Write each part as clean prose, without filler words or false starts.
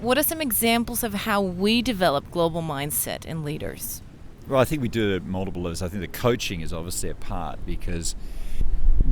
What are some examples of how we develop global mindset in leaders? Well, I think we do it at multiple levels. I think the coaching is obviously a part, because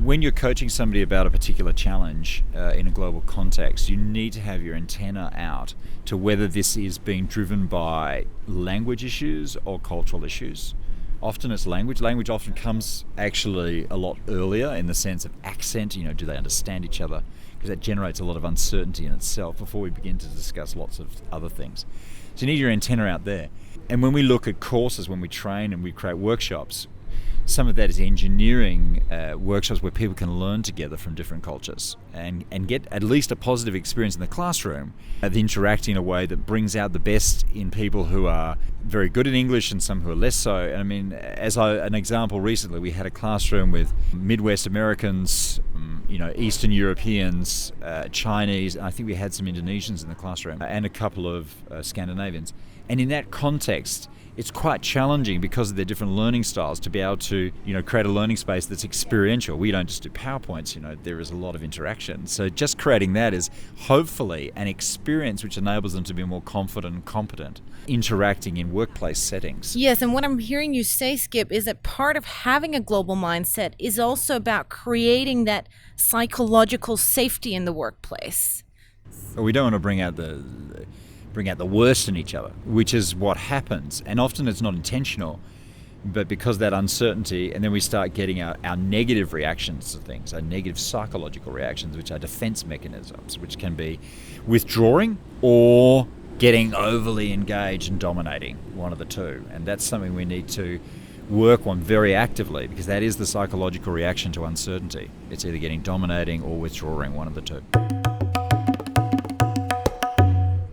when you're coaching somebody about a particular challenge in a global context, you need to have your antenna out to whether this is being driven by language issues or cultural issues. Often it's language. Language often comes actually a lot earlier in the sense of accent. Do they understand each other? Because that generates a lot of uncertainty in itself before we begin to discuss lots of other things. So you need your antenna out there. And when we look at courses, when we train and we create workshops, some of that is engineering workshops where people can learn together from different cultures and get at least a positive experience in the classroom, interacting in a way that brings out the best in people who are very good in English and some who are less so. And I mean, an example recently, we had a classroom with Midwest Americans, Eastern Europeans, Chinese, and I think we had some Indonesians in the classroom, and a couple of Scandinavians. And in that context, it's quite challenging because of their different learning styles to be able to, create a learning space that's experiential. We don't just do PowerPoints, there is a lot of interaction. So just creating that is hopefully an experience which enables them to be more confident and competent interacting in workplace settings. Yes, and what I'm hearing you say, Skip, is that part of having a global mindset is also about creating that psychological safety in the workplace. We don't want to bring out the worst in each other, which is what happens. And often it's not intentional, but because of that uncertainty, and then we start getting our negative reactions to things, our negative psychological reactions, which are defense mechanisms, which can be withdrawing or getting overly engaged and dominating, one of the two. And that's something we need to work on very actively, because that is the psychological reaction to uncertainty. It's either getting dominating or withdrawing, one of the two.